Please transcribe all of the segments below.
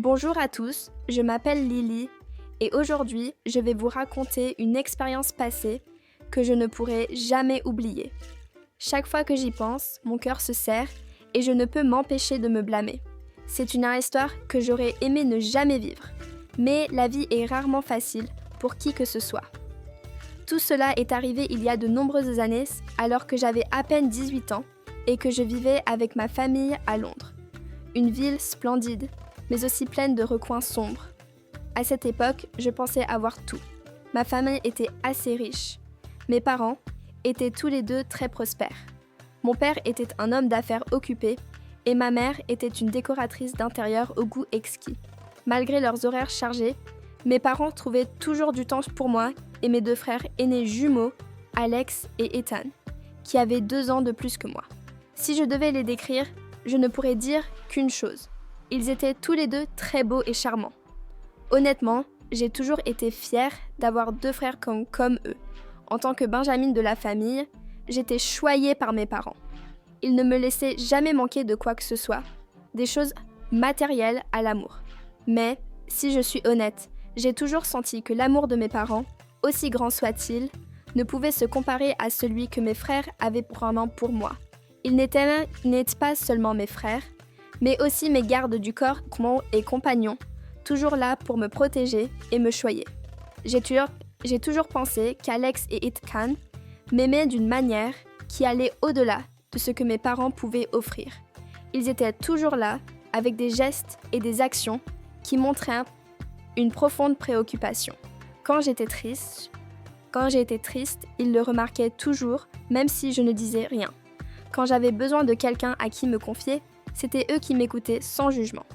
Bonjour à tous, je m'appelle Lily et aujourd'hui je vais vous raconter une expérience passée que je ne pourrai jamais oublier. Chaque fois que j'y pense, mon cœur se serre et je ne peux m'empêcher de me blâmer. C'est une histoire que j'aurais aimé ne jamais vivre, mais la vie est rarement facile pour qui que ce soit. Tout cela est arrivé il y a de nombreuses années alors que j'avais à peine 18 ans et que je vivais avec ma famille à Londres. Une ville splendide, mais aussi pleine de recoins sombres. À cette époque, je pensais avoir tout. Ma famille était assez riche. Mes parents étaient tous les deux très prospères. Mon père était un homme d'affaires occupé et ma mère était une décoratrice d'intérieur au goût exquis. Malgré leurs horaires chargés, mes parents trouvaient toujours du temps pour moi et mes deux frères aînés jumeaux, Alex et Ethan, qui avaient 2 ans de plus que moi. Si je devais les décrire, je ne pourrais dire qu'une chose. Ils étaient tous les deux très beaux et charmants. Honnêtement, j'ai toujours été fière d'avoir 2 frères comme eux. En tant que Benjamin de la famille, j'étais choyée par mes parents. Ils ne me laissaient jamais manquer de quoi que ce soit, des choses matérielles à l'amour. Mais, si je suis honnête, j'ai toujours senti que l'amour de mes parents, aussi grand soit-il, ne pouvait se comparer à celui que mes frères avaient vraiment pour moi. Ils n'étaient pas seulement mes frères, mais aussi mes gardes du corps et compagnons, toujours là pour me protéger et me choyer. J'ai toujours pensé qu'Alex et Ethan m'aimaient d'une manière qui allait au-delà de ce que mes parents pouvaient offrir. Ils étaient toujours là, avec des gestes et des actions qui montraient une profonde préoccupation. Quand j'étais triste, ils le remarquaient toujours, même si je ne disais rien. Quand j'avais besoin de quelqu'un à qui me confier, c'était eux qui m'écoutaient sans jugement.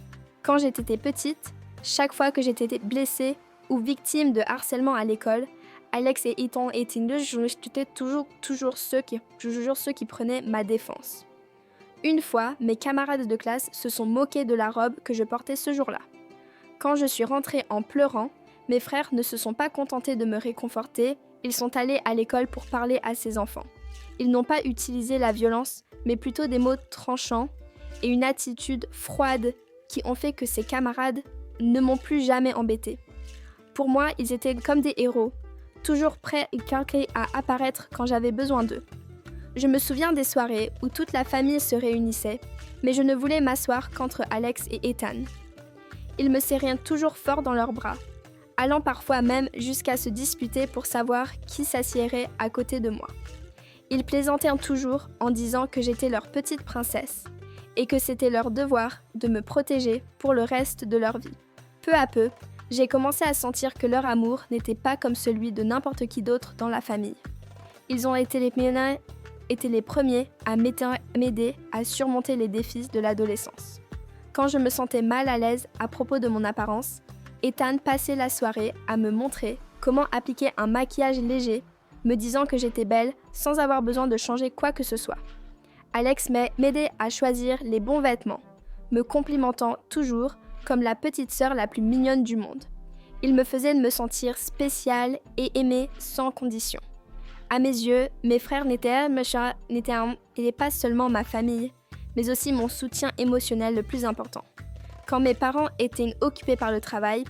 Quand j'étais petite, chaque fois que j'étais blessée ou victime de harcèlement à l'école, Alex et Ethan étaient toujours ceux qui prenaient ma défense. Une fois, mes camarades de classe se sont moqués de la robe que je portais ce jour-là. Quand je suis rentrée en pleurant, mes frères ne se sont pas contentés de me réconforter, ils sont allés à l'école pour parler à ces enfants. Ils n'ont pas utilisé la violence, mais plutôt des mots tranchants et une attitude froide qui ont fait que ces camarades ne m'ont plus jamais embêtée. Pour moi, ils étaient comme des héros, toujours prêts et calqués à apparaître quand j'avais besoin d'eux. Je me souviens des soirées où toute la famille se réunissait, mais je ne voulais m'asseoir qu'entre Alex et Ethan. Ils me serraient toujours fort dans leurs bras, allant parfois même jusqu'à se disputer pour savoir qui s'assiérait à côté de moi. Ils plaisantaient toujours en disant que j'étais leur petite princesse et que c'était leur devoir de me protéger pour le reste de leur vie. Peu à peu, j'ai commencé à sentir que leur amour n'était pas comme celui de n'importe qui d'autre dans la famille. Ils ont été les premiers à m'aider à surmonter les défis de l'adolescence. Quand je me sentais mal à l'aise à propos de mon apparence, Ethan passait la soirée à me montrer comment appliquer un maquillage léger, me disant que j'étais belle sans avoir besoin de changer quoi que ce soit. Alex m'aidait à choisir les bons vêtements, me complimentant toujours comme la petite sœur la plus mignonne du monde. Il me faisait me sentir spéciale et aimée sans condition. À mes yeux, mes frères n'étaient pas seulement ma famille, mais aussi mon soutien émotionnel le plus important. Quand mes parents étaient occupés par le travail,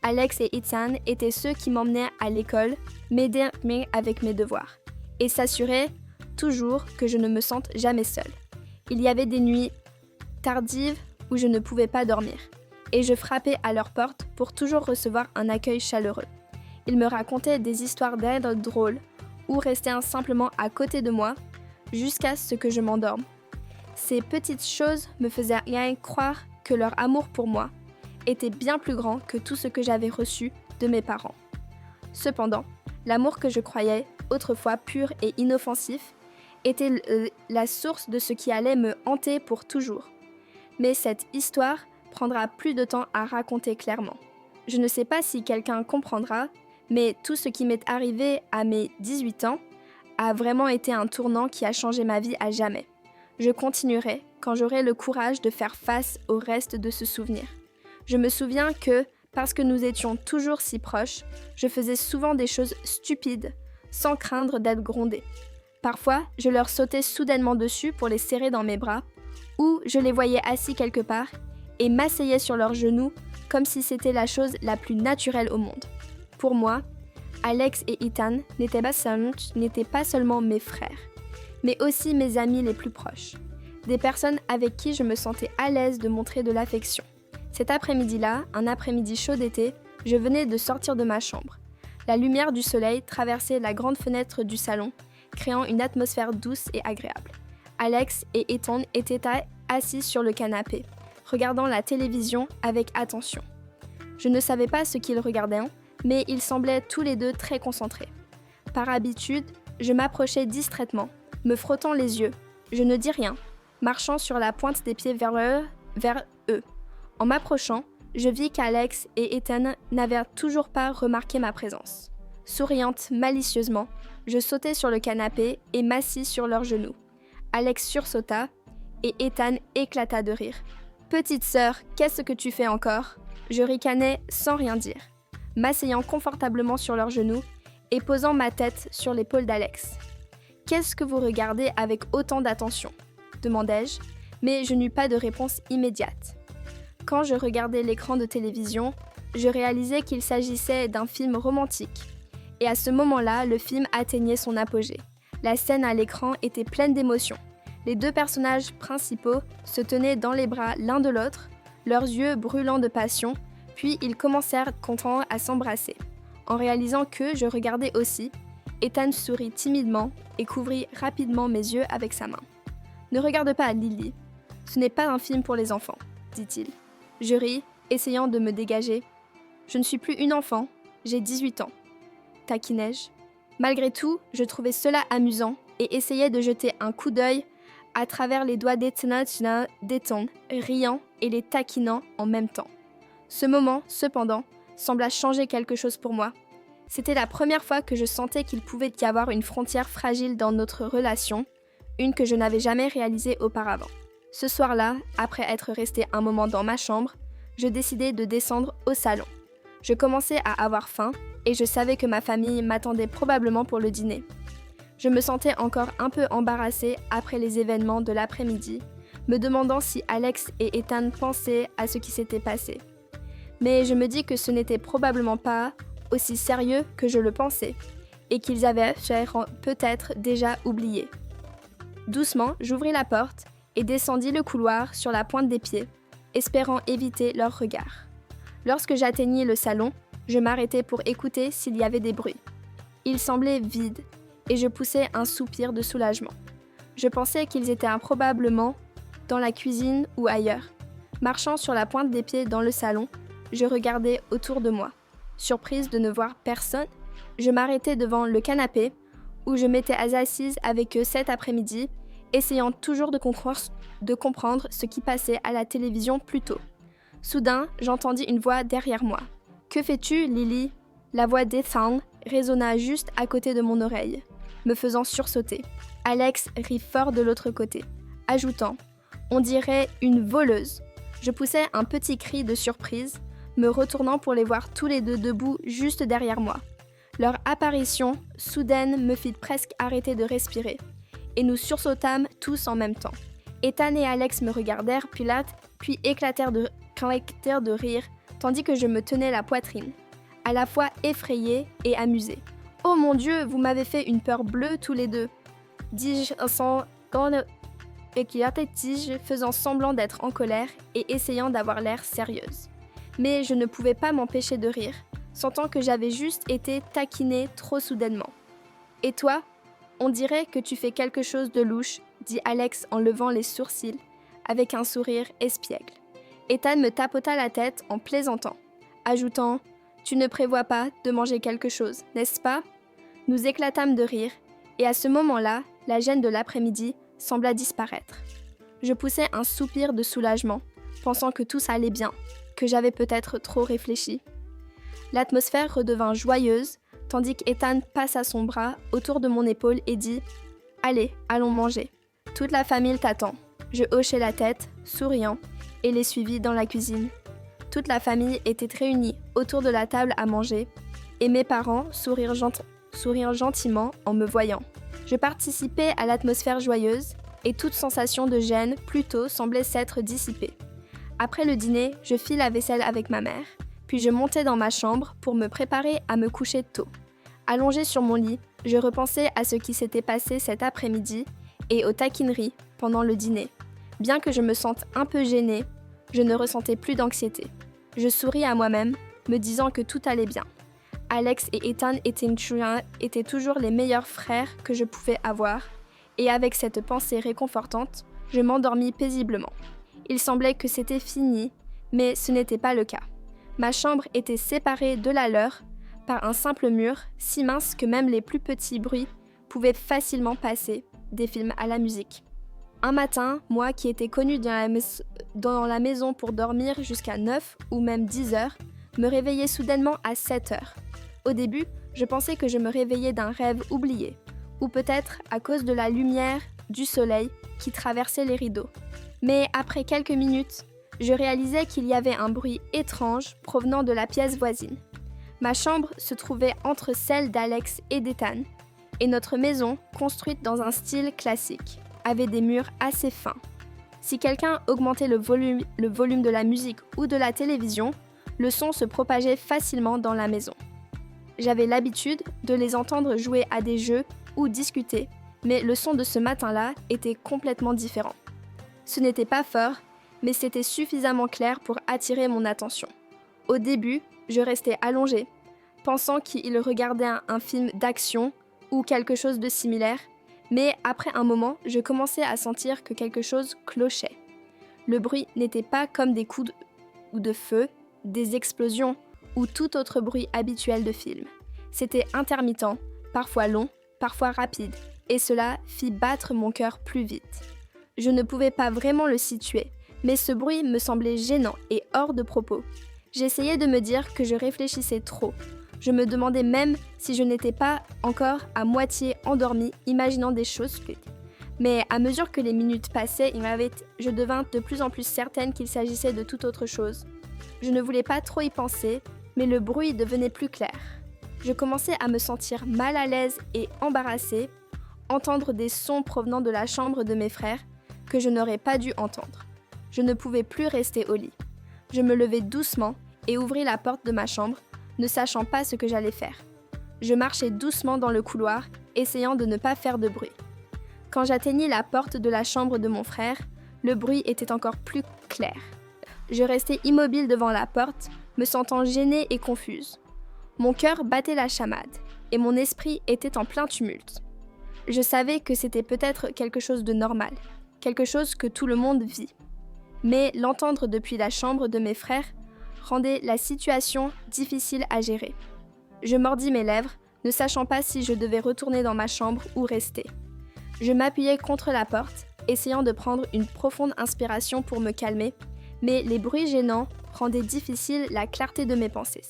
Alex et Ethan étaient ceux qui m'emmenaient à l'école, m'aidaient avec mes devoirs, et s'assuraient toujours que je ne me sente jamais seule. Il y avait des nuits tardives où je ne pouvais pas dormir, et je frappais à leur porte pour toujours recevoir un accueil chaleureux. Ils me racontaient des histoires d'aides drôles, ou restaient simplement à côté de moi, jusqu'à ce que je m'endorme. Ces petites choses me faisaient rien croire que leur amour pour moi était bien plus grand que tout ce que j'avais reçu de mes parents. Cependant, l'amour que je croyais autrefois pur et inoffensif était la source de ce qui allait me hanter pour toujours. Mais cette histoire prendra plus de temps à raconter clairement. Je ne sais pas si quelqu'un comprendra, mais tout ce qui m'est arrivé à mes 18 ans a vraiment été un tournant qui a changé ma vie à jamais. Je continuerai quand j'aurai le courage de faire face au reste de ce souvenir. Je me souviens que, parce que nous étions toujours si proches, je faisais souvent des choses stupides, sans craindre d'être grondée. Parfois, je leur sautais soudainement dessus pour les serrer dans mes bras, ou je les voyais assis quelque part et m'asseyais sur leurs genoux comme si c'était la chose la plus naturelle au monde. Pour moi, Alex et Ethan n'étaient pas seulement mes frères, mais aussi mes amis les plus proches, des personnes avec qui je me sentais à l'aise de montrer de l'affection. Cet après-midi-là, un après-midi chaud d'été, je venais de sortir de ma chambre. La lumière du soleil traversait la grande fenêtre du salon, créant une atmosphère douce et agréable. Alex et Ethan étaient assis sur le canapé, regardant la télévision avec attention. Je ne savais pas ce qu'ils regardaient, mais ils semblaient tous les deux très concentrés. Par habitude, je m'approchais distraitement, me frottant les yeux. Je ne dis rien, marchant sur la pointe des pieds vers eux. En m'approchant, je vis qu'Alex et Ethan n'avaient toujours pas remarqué ma présence. Souriante malicieusement, je sautai sur le canapé et m'assis sur leurs genoux. Alex sursauta et Ethan éclata de rire. « Petite sœur, qu'est-ce que tu fais encore ?» Je ricanais sans rien dire, m'asseyant confortablement sur leurs genoux et posant ma tête sur l'épaule d'Alex. « Qu'est-ce que vous regardez avec autant d'attention ?» demandai-je, mais je n'eus pas de réponse immédiate. Quand je regardais l'écran de télévision, je réalisais qu'il s'agissait d'un film romantique. Et à ce moment-là, le film atteignait son apogée. La scène à l'écran était pleine d'émotions. Les deux personnages principaux se tenaient dans les bras l'un de l'autre, leurs yeux brûlants de passion, puis ils commencèrent contents à s'embrasser. En réalisant que je regardais aussi, Ethan sourit timidement et couvrit rapidement mes yeux avec sa main. « Ne regarde pas, Lily. Ce n'est pas un film pour les enfants, » dit-il. Je ris, essayant de me dégager. « Je ne suis plus une enfant, j'ai 18 ans. » taquinai-je. Malgré tout, je trouvais cela amusant et essayais de jeter un coup d'œil à travers les doigts d'Ethan, riant et les taquinant en même temps. Ce moment, cependant, sembla changer quelque chose pour moi. C'était la première fois que je sentais qu'il pouvait y avoir une frontière fragile dans notre relation, une que je n'avais jamais réalisée auparavant. Ce soir-là, après être resté un moment dans ma chambre, je décidai de descendre au salon. Je commençais à avoir faim et je savais que ma famille m'attendait probablement pour le dîner. Je me sentais encore un peu embarrassée après les événements de l'après-midi, me demandant si Alex et Ethan pensaient à ce qui s'était passé. Mais je me dis que ce n'était probablement pas aussi sérieux que je le pensais et qu'ils avaient peut-être déjà oublié. Doucement, j'ouvris la porte et descendis le couloir sur la pointe des pieds, espérant éviter leur regard. Lorsque j'atteignis le salon, je m'arrêtai pour écouter s'il y avait des bruits. Il semblait vide et je poussai un soupir de soulagement. Je pensais qu'ils étaient improbablement dans la cuisine ou ailleurs. Marchant sur la pointe des pieds dans le salon, je regardais autour de moi. Surprise de ne voir personne, je m'arrêtai devant le canapé où je m'étais assise avec eux cet après-midi, essayant toujours de comprendre ce qui passait à la télévision plus tôt. Soudain, j'entendis une voix derrière moi. « Que fais-tu, Lily ?» La voix d'Ethan résonna juste à côté de mon oreille, me faisant sursauter. Alex rit fort de l'autre côté, ajoutant « On dirait une voleuse !» Je poussai un petit cri de surprise, me retournant pour les voir tous les deux debout juste derrière moi. Leur apparition soudaine me fit presque arrêter de respirer, et nous sursautâmes tous en même temps. Ethan et Alex me regardèrent puis éclatèrent de rire, tandis que je me tenais la poitrine, à la fois effrayée et amusée. « Oh mon Dieu, vous m'avez fait une peur bleue tous les deux !» dis-je faisant semblant d'être en colère et essayant d'avoir l'air sérieuse. Mais je ne pouvais pas m'empêcher de rire, sentant que j'avais juste été taquinée trop soudainement. « Et toi ? On dirait que tu fais quelque chose de louche, » dit Alex en levant les sourcils, avec un sourire espiègle. Ethan me tapota la tête en plaisantant, ajoutant « Tu ne prévois pas de manger quelque chose, n'est-ce pas ?» Nous éclatâmes de rire, et à ce moment-là, la gêne de l'après-midi sembla disparaître. Je poussai un soupir de soulagement, pensant que tout allait bien, que j'avais peut-être trop réfléchi. L'atmosphère redevint joyeuse, tandis qu'Ethan passa son bras autour de mon épaule et dit « Allez, allons manger. Toute la famille t'attend. » Je hochai la tête, souriant, et les suivis dans la cuisine. Toute la famille était réunie autour de la table à manger, et mes parents sourirent gentiment en me voyant. Je participais à l'atmosphère joyeuse, et toute sensation de gêne plutôt semblait s'être dissipée. Après le dîner, je fis la vaisselle avec ma mère, puis je montais dans ma chambre pour me préparer à me coucher tôt. Allongée sur mon lit, je repensais à ce qui s'était passé cet après-midi et aux taquineries pendant le dîner. Bien que je me sente un peu gênée, je ne ressentais plus d'anxiété. Je souris à moi-même, me disant que tout allait bien. Alex et Ethan étaient toujours les meilleurs frères que je pouvais avoir, et avec cette pensée réconfortante, je m'endormis paisiblement. Il semblait que c'était fini, mais ce n'était pas le cas. Ma chambre était séparée de la leur par un simple mur, si mince que même les plus petits bruits pouvaient facilement passer, des films à la musique. Un matin, moi qui étais connue dans la maison pour dormir jusqu'à 9 ou même 10 heures, me réveillais soudainement à 7 heures. Au début, je pensais que je me réveillais d'un rêve oublié, ou peut-être à cause de la lumière du soleil qui traversait les rideaux. Mais après quelques minutes, je réalisais qu'il y avait un bruit étrange provenant de la pièce voisine. Ma chambre se trouvait entre celle d'Alex et d'Ethan, et notre maison, construite dans un style classique, avait des murs assez fins. Si quelqu'un augmentait le volume de la musique ou de la télévision, le son se propageait facilement dans la maison. J'avais l'habitude de les entendre jouer à des jeux ou discuter, mais le son de ce matin-là était complètement différent. Ce n'était pas fort, mais c'était suffisamment clair pour attirer mon attention. Au début, je restais allongée, pensant qu'ils regardaient un film d'action ou quelque chose de similaire, mais après un moment, je commençais à sentir que quelque chose clochait. Le bruit n'était pas comme des coups de feu, des explosions ou tout autre bruit habituel de film. C'était intermittent, parfois long, parfois rapide, et cela fit battre mon cœur plus vite. Je ne pouvais pas vraiment le situer, mais ce bruit me semblait gênant et hors de propos. J'essayais de me dire que je réfléchissais trop. Je me demandais même si je n'étais pas encore à moitié endormie, imaginant des choses. Mais à mesure que les minutes passaient, je devins de plus en plus certaine qu'il s'agissait de toute autre chose. Je ne voulais pas trop y penser, mais le bruit devenait plus clair. Je commençais à me sentir mal à l'aise et embarrassée, entendre des sons provenant de la chambre de mes frères que je n'aurais pas dû entendre. Je ne pouvais plus rester au lit. Je me levai doucement et ouvris la porte de ma chambre, ne sachant pas ce que j'allais faire. Je marchais doucement dans le couloir, essayant de ne pas faire de bruit. Quand j'atteignis la porte de la chambre de mon frère, le bruit était encore plus clair. Je restai immobile devant la porte, me sentant gênée et confuse. Mon cœur battait la chamade, et mon esprit était en plein tumulte. Je savais que c'était peut-être quelque chose de normal, quelque chose que tout le monde vit. Mais l'entendre depuis la chambre de mes frères rendait la situation difficile à gérer. Je mordis mes lèvres, ne sachant pas si je devais retourner dans ma chambre ou rester. Je m'appuyais contre la porte, essayant de prendre une profonde inspiration pour me calmer, mais les bruits gênants rendaient difficile la clarté de mes pensées.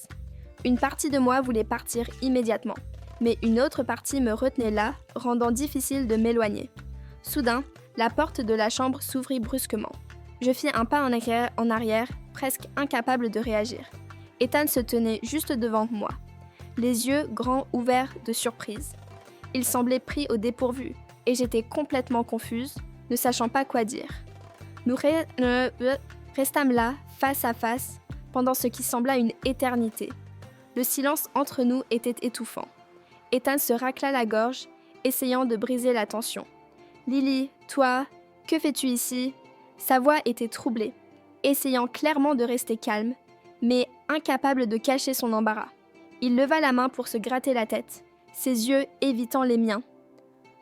Une partie de moi voulait partir immédiatement, mais une autre partie me retenait là, rendant difficile de m'éloigner. Soudain, la porte de la chambre s'ouvrit brusquement. Je fis un pas en arrière, presque incapable de réagir. Ethan se tenait juste devant moi, les yeux grands ouverts de surprise. Il semblait pris au dépourvu, et j'étais complètement confuse, ne sachant pas quoi dire. Nous restâmes là, face à face, pendant ce qui sembla une éternité. Le silence entre nous était étouffant. Ethan se racla la gorge, essayant de briser la tension. « Lily, toi, que fais-tu ici ?» Sa voix était troublée, essayant clairement de rester calme, mais incapable de cacher son embarras. Il leva la main pour se gratter la tête, ses yeux évitant les miens.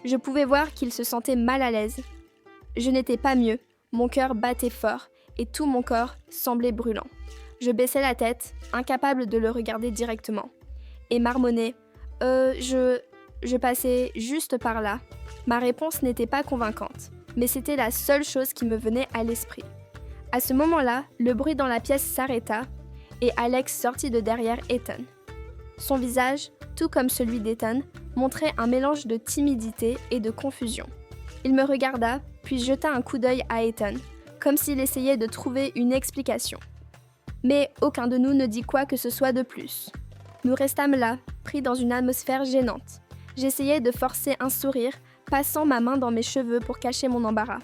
Je pouvais voir qu'il se sentait mal à l'aise. Je n'étais pas mieux, mon cœur battait fort et tout mon corps semblait brûlant. Je baissai la tête, incapable de le regarder directement, et marmonnai « je passais juste par là ». Ma réponse n'était pas convaincante, mais c'était la seule chose qui me venait à l'esprit. À ce moment-là, le bruit dans la pièce s'arrêta et Alex sortit de derrière Ethan. Son visage, tout comme celui d'Ethan, montrait un mélange de timidité et de confusion. Il me regarda, puis jeta un coup d'œil à Ethan, comme s'il essayait de trouver une explication. Mais aucun de nous ne dit quoi que ce soit de plus. Nous restâmes là, pris dans une atmosphère gênante. J'essayais de forcer un sourire, passant ma main dans mes cheveux pour cacher mon embarras.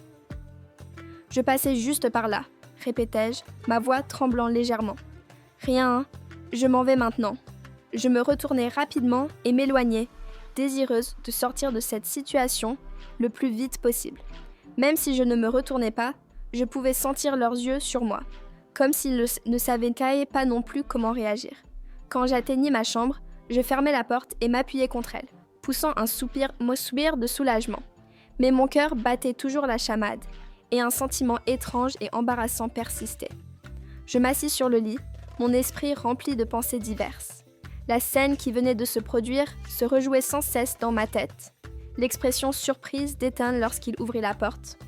Je passais juste par là, répétai-je, ma voix tremblant légèrement. Rien, je m'en vais maintenant. Je me retournai rapidement et m'éloignai, désireuse de sortir de cette situation le plus vite possible. Même si je ne me retournais pas, je pouvais sentir leurs yeux sur moi, comme s'ils ne savaient pas non plus comment réagir. Quand j'atteignis ma chambre, je fermai la porte et m'appuyai contre elle, poussant un soupir de soulagement. Mais mon cœur battait toujours la chamade, et un sentiment étrange et embarrassant persistait. Je m'assis sur le lit, mon esprit rempli de pensées diverses. La scène qui venait de se produire se rejouait sans cesse dans ma tête. L'expression surprise d'Ethan lorsqu'il ouvrit la porte,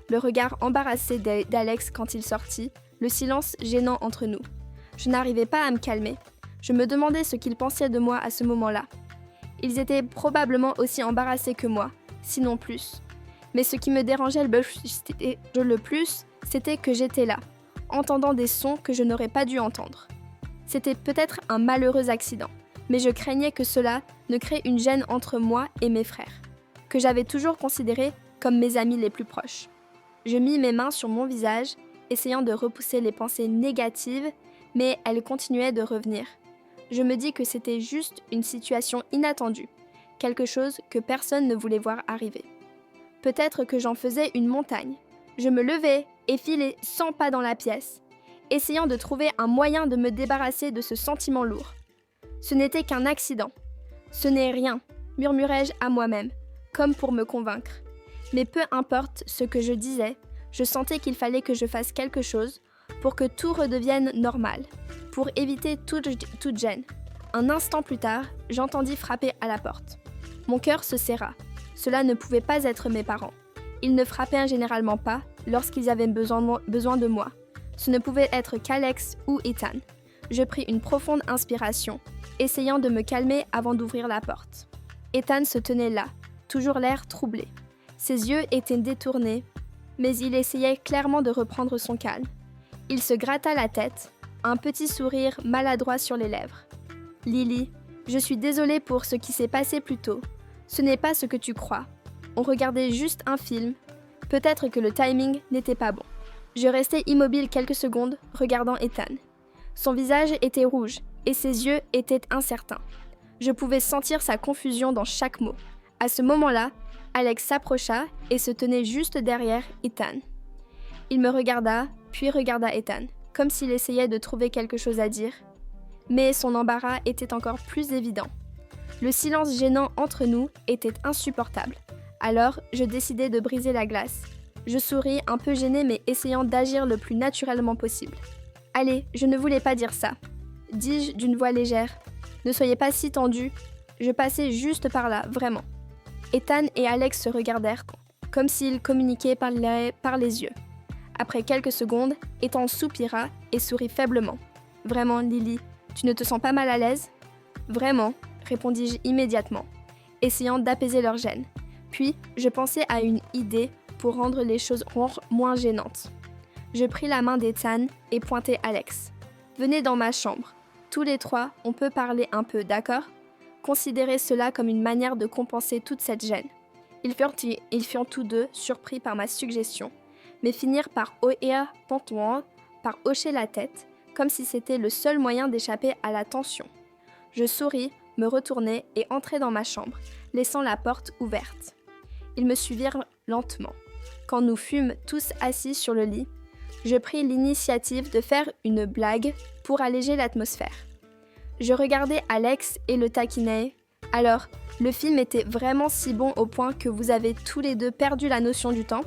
le regard embarrassé d'Alex quand il sortit, le silence gênant entre nous. Je n'arrivais pas à me calmer. Je me demandais ce qu'ils pensaient de moi à ce moment-là. Ils étaient probablement aussi embarrassés que moi, sinon plus. Mais ce qui me dérangeait le plus, c'était que j'étais là, entendant des sons que je n'aurais pas dû entendre. C'était peut-être un malheureux accident, mais je craignais que cela ne crée une gêne entre moi et mes frères, que j'avais toujours considérés comme mes amis les plus proches. Je mis mes mains sur mon visage, essayant de repousser les pensées négatives, mais elles continuaient de revenir. Je me dis que c'était juste une situation inattendue, quelque chose que personne ne voulait voir arriver. Peut-être que j'en faisais une montagne. Je me levai et filai 100 pas dans la pièce, essayant de trouver un moyen de me débarrasser de ce sentiment lourd. Ce n'était qu'un accident. Ce n'est rien, murmurai-je à moi-même, comme pour me convaincre. Mais peu importe ce que je disais, je sentais qu'il fallait que je fasse quelque chose pour que tout redevienne normal, pour éviter toute gêne. Un instant plus tard, j'entendis frapper à la porte. Mon cœur se serra. Cela ne pouvait pas être mes parents. Ils ne frappaient généralement pas lorsqu'ils avaient besoin de moi. Ce ne pouvait être qu'Alex ou Ethan. Je pris une profonde inspiration, essayant de me calmer avant d'ouvrir la porte. Ethan se tenait là, toujours l'air troublé. Ses yeux étaient détournés, mais il essayait clairement de reprendre son calme. Il se gratta la tête, un petit sourire maladroit sur les lèvres. « Lily, je suis désolée pour ce qui s'est passé plus tôt. Ce n'est pas ce que tu crois. On regardait juste un film. Peut-être que le timing n'était pas bon. » Je restai immobile quelques secondes, regardant Ethan. Son visage était rouge et ses yeux étaient incertains. Je pouvais sentir sa confusion dans chaque mot. À ce moment-là, Alex s'approcha et se tenait juste derrière Ethan. Il me regarda, puis regarda Ethan, comme s'il essayait de trouver quelque chose à dire. Mais son embarras était encore plus évident. Le silence gênant entre nous était insupportable. Alors, je décidai de briser la glace. Je souris, un peu gênée mais essayant d'agir le plus naturellement possible. « Allez, je ne voulais pas dire ça. » dis-je d'une voix légère. « Ne soyez pas si tendus. Je passais juste par là, vraiment. » Ethan et Alex se regardèrent, comme s'ils communiquaient par les yeux. Après quelques secondes, Ethan soupira et sourit faiblement. « Vraiment, Lily, tu ne te sens pas mal à l'aise ?»« Vraiment, » répondis-je immédiatement, essayant d'apaiser leur gêne. Puis, je pensai à une idée pour rendre les choses moins gênantes. Je pris la main d'Ethan et pointai Alex. « Venez dans ma chambre. Tous les trois, on peut parler un peu, d'accord ? » Considérez cela comme une manière de compenser toute cette gêne. Ils furent tous deux surpris par ma suggestion, mais finirent par hocher la tête, comme si c'était le seul moyen d'échapper à la tension. Je souris, me retournai et entrai dans ma chambre, laissant la porte ouverte. Ils me suivirent lentement. Quand nous fûmes tous assis sur le lit, je pris l'initiative de faire une blague pour alléger l'atmosphère. Je regardais Alex et le taquinais. « Alors, le film était vraiment si bon au point que vous avez tous les deux perdu la notion du temps ?»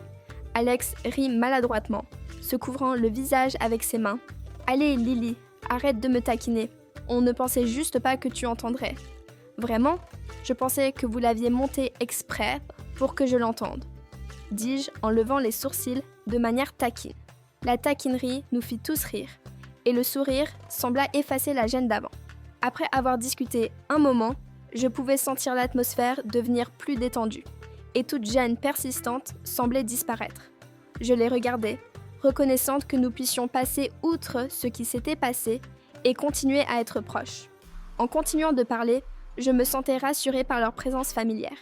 Alex rit maladroitement, se couvrant le visage avec ses mains. « Allez, Lily, arrête de me taquiner. On ne pensait juste pas que tu entendrais. »« Vraiment ? Je pensais que vous l'aviez monté exprès pour que je l'entende. » dis-je en levant les sourcils de manière taquine. La taquinerie nous fit tous rire, et le sourire sembla effacer la gêne d'avant. Après avoir discuté un moment, je pouvais sentir l'atmosphère devenir plus détendue, et toute gêne persistante semblait disparaître. Je les regardais, reconnaissante que nous puissions passer outre ce qui s'était passé et continuer à être proches. En continuant de parler, je me sentais rassurée par leur présence familière.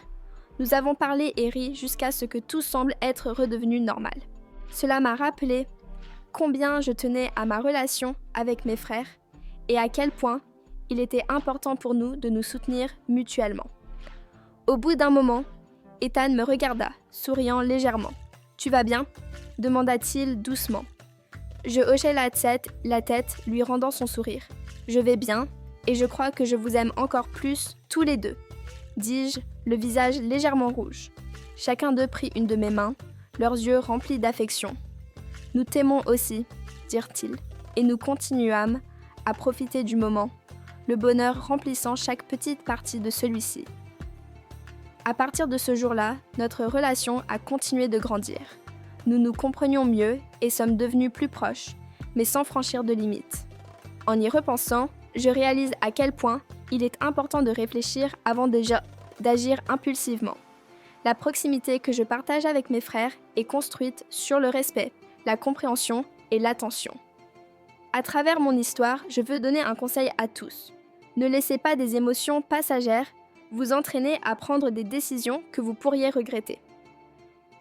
Nous avons parlé et ri jusqu'à ce que tout semble être redevenu normal. Cela m'a rappelé combien je tenais à ma relation avec mes frères et à quel point il était important pour nous de nous soutenir mutuellement. Au bout d'un moment, Ethan me regarda, souriant légèrement. « Tu vas bien ?» demanda-t-il doucement. Je hochai la tête, lui rendant son sourire. « Je vais bien, et je crois que je vous aime encore plus, tous les deux, » dis-je, le visage légèrement rouge. Chacun d'eux prit une de mes mains, leurs yeux remplis d'affection. « Nous t'aimons aussi, » dirent-ils, et nous continuâmes à profiter du moment, le bonheur remplissant chaque petite partie de celui-ci. À partir de ce jour-là, notre relation a continué de grandir. Nous nous comprenions mieux et sommes devenus plus proches, mais sans franchir de limites. En y repensant, je réalise à quel point il est important de réfléchir avant d'agir impulsivement. La proximité que je partage avec mes frères est construite sur le respect, la compréhension et l'attention. À travers mon histoire, je veux donner un conseil à tous. Ne laissez pas des émotions passagères vous entraîner à prendre des décisions que vous pourriez regretter.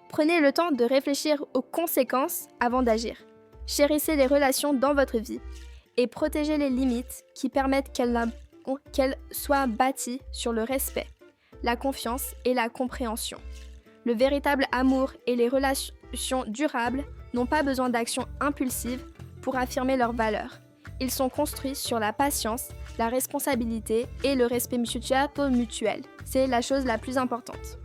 Prenez le temps de réfléchir aux conséquences avant d'agir. Chérissez les relations dans votre vie et protégez les limites qui permettent qu'elles soient bâties sur le respect, la confiance et la compréhension. Le véritable amour et les relations durables n'ont pas besoin d'actions impulsives pour affirmer leurs valeurs. Ils sont construits sur la patience, la responsabilité et le respect mutuel. C'est la chose la plus importante.